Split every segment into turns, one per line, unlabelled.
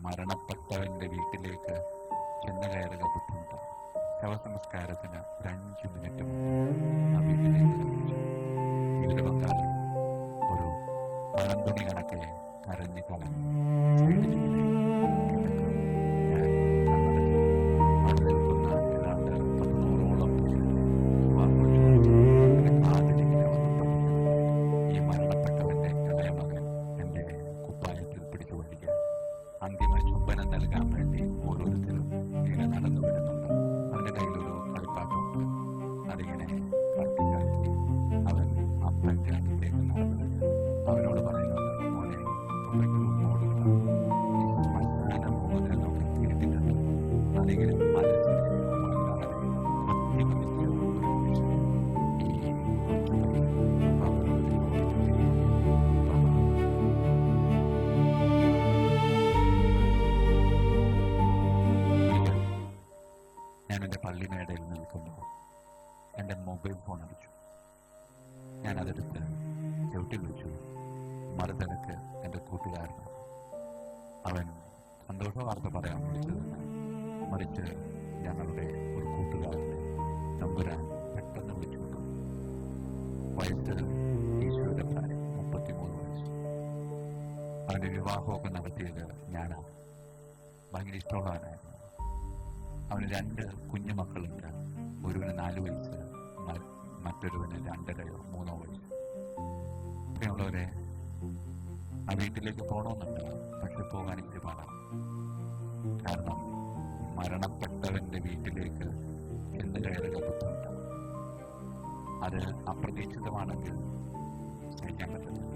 മരണപ്പെട്ടവന്റെ വീട്ടിലേക്ക് ചെന്ന് കയറുക ബുദ്ധിമുട്ടാണ്. ശവസംസ്കാരത്തിന് ഒരു 5 മിനിറ്റ് മുമ്പ് ആ വീട്ടിലേക്ക് ലഭിച്ചു. ജീവിത പങ്കാളി ഒരു പഴന്തുണി കണക്കെ കരഞ്ഞു കളഞ്ഞു സൈഡിലിങ്ങനെ കിടക്കും. ഞാൻ കണ്ണടച്ചു. അവിടെ നിൽക്കുന്ന ഏതാണ്ട് 100ഓളം പേര് കാതിലിങ്ങനെ വന്ന് പതിക്കുന്നുണ്ട്. ഈ മരണപ്പെട്ടവന്റെ ഇളയ മകൻ എന്റെ കുപ്പായത്തിൽ പിടിച്ചു വരിക. അന്തിമ ചുംബനം നൽകാൻ വേണ്ടി ഓരോരുത്തരും ഇങ്ങനെ നടന്നു വരുന്നുണ്ട്. അവന്റെ കയ്യിലൊരു കളിപ്പാട്ടമുണ്ട്. അതിങ്ങനെ കറക്കി കറക്കി അവൻ അപ്പൻ്റെ അടുത്തേക്ക് നടന്നു വരിക. അവനോട് പറയുന്നുണ്ട്, മോനെ തുറയ്ക്കൂ മോടുകളാണ്, ഈ ശ്മശാന മോചനമൊക്കെ കേട്ടിട്ടുണ്ട്. അതിങ്ങനെ മനസ്സിൽ വല്ലാതെ കൊത്തിമറിച്ച ഒരു നിമിഷം ഈ ഞാൻ എൻ്റെ പള്ളിമേടയിൽ നിൽക്കുമ്പോൾ എൻ്റെ മൊബൈൽ ഫോൺ അടിച്ചു. ഞാനതെടുത്ത് ചവിട്ടി വിളിച്ചു. മറുതലക്ക് എൻ്റെ കൂട്ടുകാരനാണ്. അവൻ സന്തോഷ വാർത്ത പറയാൻ വിളിച്ചതെന്ന് മറിച്ച് ഞങ്ങളുടെ ഒരു കൂട്ടുകാരനെ നമ്പുരാൻ പെട്ടെന്ന് വിളിച്ചുകൊണ്ടു. വയസ്സ് ഈശോയുടെ പ്രായം 33 വയസ്സ്. അവൻ്റെ വിവാഹമൊക്കെ നടത്തിയത് ഞാനാണ്. ഭയങ്കര ഇഷ്ടമുള്ളവനായിരുന്നു. അവന് 2 കുഞ്ഞു മക്കളുണ്ട്. ഒരുവന് 4 വയസ്സ്, മറ്റൊരുവന് 2.5-3 വയസ്സ്. പ്രിയമുള്ളവരെ, ആ വീട്ടിലേക്ക് പോകണമെന്നുണ്ട്. പക്ഷെ പോകാൻ എനിക്ക് പാടാം. കാരണം മരണപ്പെട്ടവന്റെ വീട്ടിലേക്ക് ചെന്ന് കയറുക ബുദ്ധിമുട്ടാണ്. അത് അപ്രതീക്ഷിതമാണെങ്കിൽ സഹിക്കാൻ പറ്റുന്നില്ല.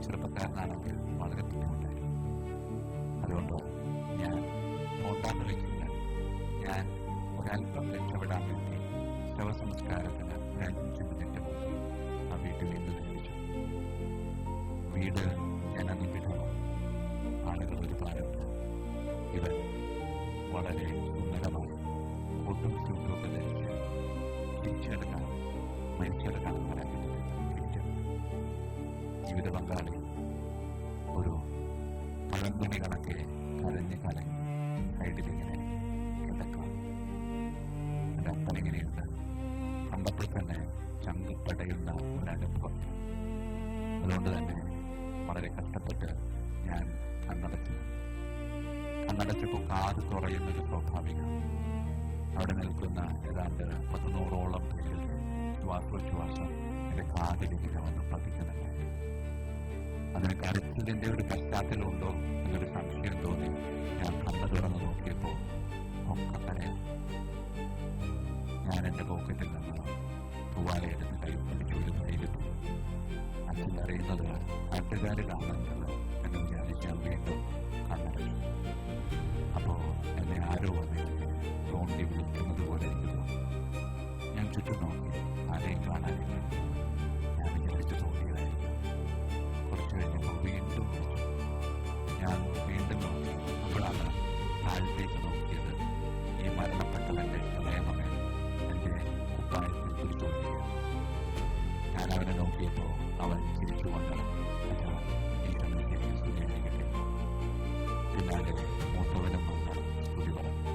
ചെറുപ്പക്കാരനാണെങ്കിൽ വളരെ ബുദ്ധിമുട്ടായിരിക്കും. അതുകൊണ്ട് ഞാൻ പോകാന്ന് വെച്ചില്ല. ഞാൻ ഒരല്പം രക്ഷപ്പെടാൻ വേണ്ടി ശവസംസ്കാരത്തിന് 5 മിനിറ്റ് മുമ്പ് ആ വീട്ടിൽ നിന്ന് ലഭിച്ചു. വീട് ജനനിബിഡമാണ്. ആളുകൾ ഒരുപാടുണ്ട്. ഇവൻ വളരെ സുന്ദരമായി കൂട്ടും ചൂട്ടുമൊക്കെ ധരിച്ച് തിരിച്ചെടുക്കണം, മരിച്ചെടുക്കണം പറയാൻ ജീവിത പങ്കാളി ഒരു പഴന്തുണി കണക്കെ കരഞ്ഞ് കലങ്ങി സൈഡിലിങ്ങനെ കിടക്കാം. എൻ്റെ അപ്പൻ ഇങ്ങനെയുണ്ട്. കണ്ടപ്പോൾ തന്നെ ചങ്കിപ്പടയുന്ന ഒരനുഭവം. അതുകൊണ്ട് തന്നെ വളരെ കഷ്ടപ്പെട്ട് ഞാൻ കണ്ണടച്ചപ്പോൾ കാത് തുറയുന്നത് സ്വാഭാവികം. അവിടെ നിൽക്കുന്ന ഏതാണ്ട് 100ഓളം പേരുടെ ശ്വാസോച്ഛ്വാസം എൻ്റെ കാതിലിങ്ങനെ വന്ന് പതിക്കുന്നുണ്ട്. അതിന് കരച്ചിലിൻ്റെ ഒരു പശ്ചാത്തലമുണ്ടോ എന്നൊരു സംശയം തോന്നി. ഞാൻ കണ്ണു തുറന്ന് നോക്കിയപ്പോൾ ഒക്കെ കരയാം. ഞാൻ എൻ്റെ പോക്കറ്റിൽ നിന്ന് തൂവാലയെടുത്ത് കൈ പിടിച്ച് ഒരു കയ്യിലിട്ടു. അച്ഛൻ അറിയുന്നത് നാട്ടുകാരിലാണെന്നുള്ളത് എന്ന് വിചാരിച്ച് ഞാൻ വീണ്ടും കണ്ണടച്ചു. അപ്പോൾ എന്നെ ആരോ വന്നിട്ട് തോണ്ടി വിളിക്കുന്നത് പോലെ എനിക്ക് തോന്നി. ഞാൻ ചുറ്റും നോക്കി, ആരെയും കാണാനില്ല. ഞാൻ വിചാരിച്ച് തോന്നിയതായിരിക്കും. കുറച്ച് കഴിഞ്ഞപ്പോൾ വീണ്ടും വിളിച്ചു. ഞാൻ വീണ്ടും നോക്കി. അപ്പോഴാണ് താഴത്തേക്ക് നോക്കിയത്. ഈ മരണപ്പെട്ടവൻ്റെ ഇളയ മകൻ എൻ്റെ കുപ്പായത്തിൽ പിടിച്ചുകൊണ്ടിരിക്കുക. ഞാൻ അവനെ നോക്കിയപ്പോൾ അവൻ ചിരിച്ചുകൊണ്ട് ഈശ്വരനെ സ്തുതിക്കട്ടെ. പിന്നാലെ മൂത്തവനും വന്ന് സ്തുതി പറഞ്ഞു.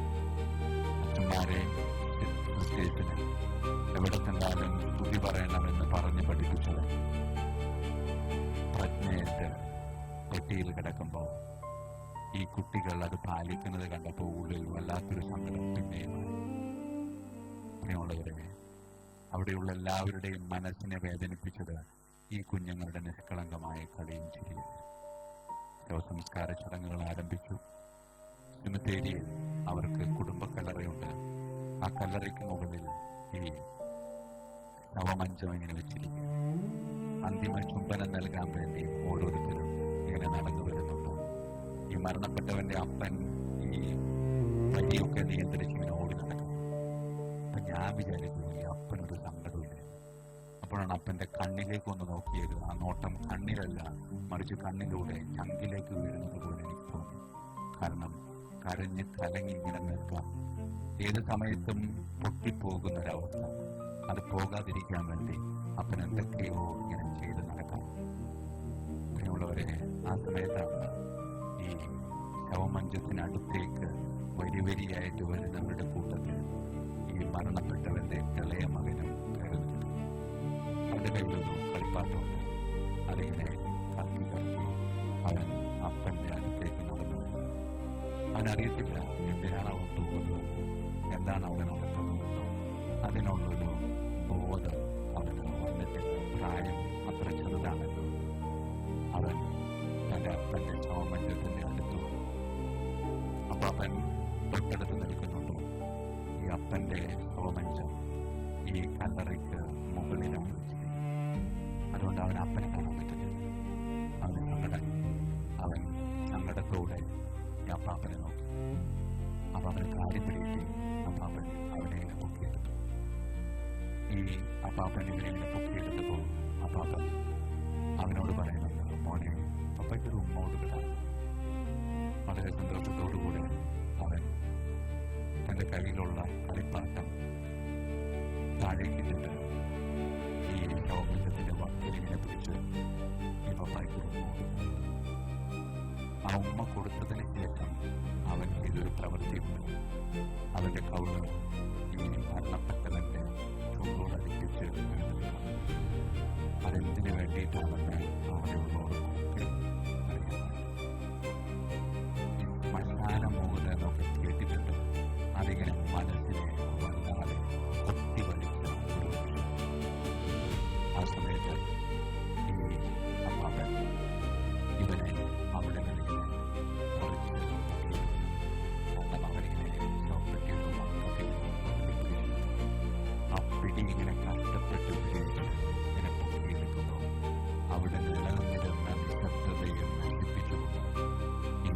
അച്ഛന്മാരെ ക്രിസ്ത്യത്തിന് എവിടെ ചെന്നാലും സ്തുതി പറയണമെന്ന് പറഞ്ഞ് പഠിപ്പിച്ചത് പ്രജ്ഞയിട്ട് പെട്ടിയിൽ കിടക്കുമ്പോൾ ഈ കുട്ടികൾ അത് പാലിക്കുന്നത് കണ്ടപ്പോൾ ഉള്ളിൽ വല്ലാത്തൊരു സങ്കടം പിന്നെയുമായി. പ്രിയമുള്ളവരെ, അവിടെയുള്ള എല്ലാവരുടെയും മനസ്സിനെ വേദനിപ്പിച്ചത് ഈ കുഞ്ഞുങ്ങളുടെ നിഷ്കളങ്കമായ കളിയും ചിരിയും. ശവസംസ്കാര ചടങ്ങുകൾ ആരംഭിച്ചു. സിമിത്തേരിയിൽ അവർക്ക് കുടുംബക്കല്ലറയുണ്ട്. ആ കല്ലറയ്ക്ക് മുകളിൽ ഈ ശവമഞ്ചം ഇങ്ങനെ വെച്ചിരിക്കും. അന്തിമ ചുംബനം നൽകാൻ വേണ്ടി ഓരോരുത്തരും ഇങ്ങനെ നടന്നു വരുന്നുണ്ട്. ഈ മരണപ്പെട്ടവന്റെ അപ്പൻ ഈ വഴിയൊക്കെ നിയന്ത്രിച്ചിങ്ങനെ ഓടി നടക്കും. അപ്പൊ ഞാൻ വിചാരിക്കുന്നു ഈ അപ്പനൊരു സങ്കടമില്ല. അപ്പോഴാണ് അപ്പൻ്റെ കണ്ണിലേക്കൊന്ന് നോക്കിയത്. ആ നോട്ടം കണ്ണിലല്ല, മറിച്ച് കണ്ണിലൂടെ ചങ്കിലേക്ക് വീഴുന്നത് പോലെ എനിക്ക് തോന്നി. കാരണം കരഞ്ഞ് കലങ്ങി ഇങ്ങനെ നിൽക്കാം. ഏത് സമയത്തും പൊട്ടിപ്പോകുന്നൊരവസ്ഥ. അത് പോകാതിരിക്കാൻ വേണ്ടി അപ്പൻ എന്തൊക്കെയോ ഇങ്ങനെ ചെയ്ത് നടക്കാം. പ്രിയമുള്ളവരെ, ആ സമയത്താണ് ഈ ശവമഞ്ചത്തിനടുത്തേക്ക് വരി വരിയായിട്ട് വരുന്നവരുടെ കൂട്ടത്തിൽ ഈ മരണപ്പെട്ടവന്റെ ഇളയ മകനും കയറുന്നുണ്ട്. അവന്റെ കയ്യിലൊരു കളിപ്പാട്ടമുണ്ട്. അതിങ്ങനെ കറക്കി കറക്കി അവൻ അപ്പന്റെ അടുത്തേക്ക് നടന്നു. അവനറിയത്തില്ല എന്തിനാണ് അവൻ പോകുന്നത്, എന്താണ് അവൻ നടത്തുന്നതെന്നോ അതിനുള്ളൊരു ബോധം അവന് വന്നിട്ടില്ല. പ്രായം അത്ര ചെറുതാണല്ലോ. അവൻ തൻ്റെ അപ്പൻ്റെ ശവമഞ്ചത്തിൻ്റെ അടുത്ത് വന്നു. അപ്പൊ അവൻ തൊട്ടടുത്ത് നിൽക്കുന്നുണ്ടോ. ഈ അപ്പൻ്റെ ശവമഞ്ചം ഈ കല്ലറയ്ക്ക് മുകളിലാണ് വെച്ചിരിക്കുന്നത്. അതുകൊണ്ട് അവൻ അപ്പനെ കാണാൻ പറ്റില്ല. അവന് സങ്കടം. അവൻ സങ്കടത്തോടെ ഈ അപ്പാപ്പനെ നോക്കി. അപ്പൊ അവന് കാര്യം പിടിയിട്ട് അപ്പാപ്പൻ അവനെ ഇങ്ങനെ പൊക്കിയെടുത്തു. ഈ അപ്പാപ്പൻ ഇവനെ പൊക്കിയെടുത്തപ്പോൾ അപ്പാപ്പൻ അവനോട് പറയുന്നുണ്ട്, മോനെ പപ്പയ്ക്കൊരു ഉമ്മ കൊടുക്കണം. വളരെ സന്തോഷത്തോടുകൂടെ അവൻ തൻ്റെ കയ്യിലുള്ള കളിപ്പാട്ടം താഴേക്കിട്ടിട്ട് ഈ ശവമഞ്ചത്തിൻ്റെ വക്കിലിങ്ങനെ പിടിച്ച് ഈ പപ്പായ്ക്കൊരു ഉമ്മ കൊടുക്കുന്നു. ആ ഉമ്മ കൊടുത്തതിന് ശേഷം അവൻ ഇതൊരു പ്രവൃത്തിയുണ്ട്. അവൻ്റെ കൗള് ഈ മരണപ്പെട്ടവൻ്റെ ചുണ്ടോടടുപ്പിച്ച് അതെന്തിനു വേണ്ടിയിട്ടാണെന്ന് അവിടെയുള്ളവർക്കൊക്കെ അറിയാൻ. മണ്ണാന മൂന്നെന്നൊക്കെ കേട്ടിട്ടുണ്ട്. അതിങ്ങനെ മനസ്സിനെ വല്ലാതെ കൊത്തി വലിച്ച ഒരു വിഷയം. ആ സമയത്ത് ഈ അപ്പാപ്പൻ ഇവനെ അവിടെ നിന്നിങ്ങനെ കുറച്ച് കാരണം അവരിങ്ങനെ ചോപ്പിക്കുന്നു. ആ പിടി ഇങ്ങനെ കഷ്ടപ്പെട്ട് ഇങ്ങനെ പൊക്കിയെടുക്കുമ്പോൾ അവിടെ നിലനിന്നിരുന്ന നിശബ്ദതയെ നശിപ്പിച്ചുകൊണ്ട് ഈ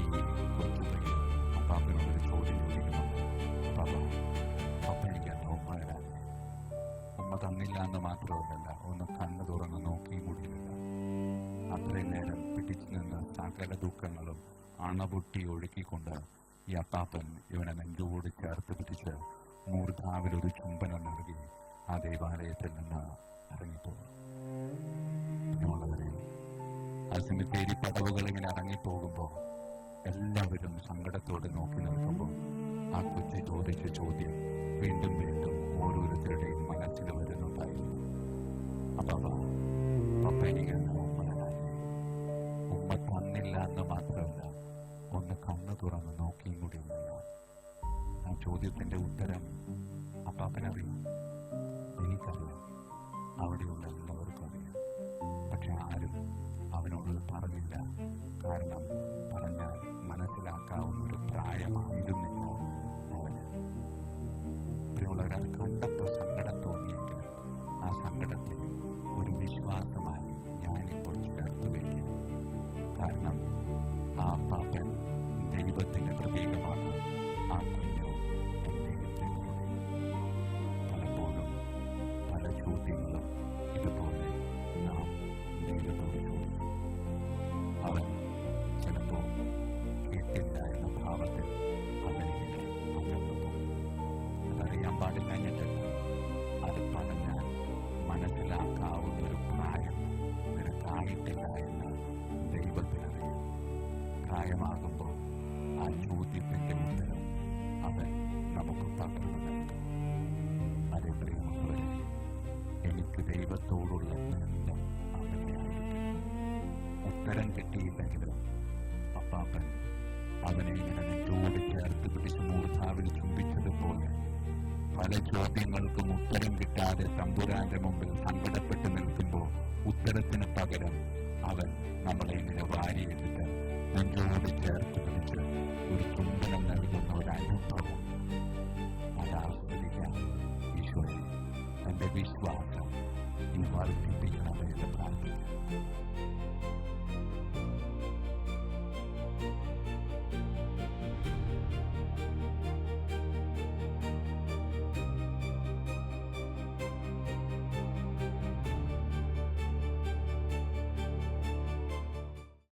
കൊച്ചുപയ്യൻ അപ്പാപ്പനോടൊരു ചോദ്യം ചോദിക്കുന്നുണ്ട്. അപ്പ എനിക്ക് എന്താ ഉമ്മ തരാൻ? ഉമ്മ തന്നില്ല എന്ന് മാത്രമല്ല, ഒന്ന് കണ്ണു തുറന്ന് നോക്കിയും കൂടിയില്ല. അത്രയും നേരം പിടിച്ചു നിന്ന് സകല ദുഃഖങ്ങളും അണപൊട്ടി ഒഴുക്കിക്കൊണ്ട് ഈ അപ്പാപ്പൻ ഇവനെ നെഞ്ചോട് ചേർത്ത് പിടിച്ച് മൂർധാവിലൊരു ചുംബനം നൽകി ആ ദേവാലയത്തിൽ നിന്ന് ഇറങ്ങിപ്പോയി. ആ സെമിത്തേരി പടവുകൾ ഇങ്ങനെ ഇറങ്ങിപ്പോകുമ്പോൾ എല്ലാവരും സങ്കടത്തോടെ നോക്കി നിൽക്കുമ്പോൾ ആ കൊച്ചു ചോദിച്ച ചോദ്യം വീണ്ടും വീണ്ടും ഓരോരുത്തരുടെയും മനസ്സിൽ വരുന്നുണ്ടായിരുന്നു. പപ്പ എനിക്ക് ഉമ്മ തന്നില്ല എന്ന് മാത്രമല്ല, ഒന്ന് കണ്ണു തുറന്ന് നോക്കിയും കൂടി നിന്ന ആ ചോദ്യത്തിന്റെ ഉത്തരം അപ്പാപ്പനറിയാം, എനിക്കറിയാം, അവിടെയുള്ള എല്ലാവർക്കും അറിയാം. പക്ഷെ ആരും അവനോട് പറഞ്ഞില്ല. കാരണം പറഞ്ഞാൽ മനസ്സിലാക്കാവുന്ന ഒരു പ്രായമായിരുന്നില്ല അവന്. പ്രിയമുള്ളവരത് കണ്ടപ്പോൾ സങ്കടം തോന്നിയെങ്കിലും ആ സങ്കടത്തിൽ ഒരു വിശ്വാസമായി ഞാനിപ്പോൾ ചേർത്ത് വയ്ക്കും. കാരണം ആ അപ്പാപ്പൻ ദൈവത്തിന്റെ പ്രതീകമാണ്. ആ കുഞ്ഞു ദൈവത്തെ കൂടെ. പലപ്പോഴും പല ചോദ്യങ്ങളും ഇതുപോലെ നാം ദൈവത്തോട് ചോദിക്കും. അവൻ ചിലപ്പോൾ കേട്ടില്ല എന്ന ഭാവത്തിൽ അവനിങ്ങനെ അകന്നു പോകും. അതറിയാൻ പാടില്ലഞ്ഞിട്ടല്ല, അത് പറഞ്ഞാൽ മനസ്സിലാക്കാവുന്ന ഒരു പ്രായം നിനക്കായിട്ടില്ല എന്ന് ദൈവത്തിനറിയാം. പ്രായമാകുമ്പോൾ ആ ചോദ്യത്തിന്റെ ഉത്തരം അവൻ നമുക്ക് പകർന്നു നൽകും. അതേ പ്രിയമുള്ളവരെ, എനിക്ക് ദൈവത്തോടുള്ള ബന്ധം അങ്ങനെയായിരിക്കും. ഉത്തരം കിട്ടിയില്ലെങ്കിലും അപ്പാപ്പൻ അവനെ ഇങ്ങനെ നെഞ്ചോട് ചേർത്ത് പിടിച്ച് മൂർധാവിൽ ചുംബിച്ചതുപോലെ പല ചോദ്യങ്ങൾക്കും ഉത്തരം കിട്ടാതെ തമ്പുരാന്റെ മുമ്പിൽ സങ്കടപ്പെട്ട് നിൽക്കുമ്പോൾ ഉത്തരത്തിന് പകരം അവൻ നമ്മളെ ഇങ്ങനെ വാരിയെടുത്ത് നെഞ്ചോട് ചേർത്ത് പിടിച്ച് ഒരു ചുംബനം നൽകുന്ന ഒരു അനുഭവം. അതാസ്വദിക്കാൻ ഈശോയെ തന്റെ വിശ്വാസം ഈ വർദ്ധിപ്പിക്കണമെന്ന് പ്രാർത്ഥിക്കാം.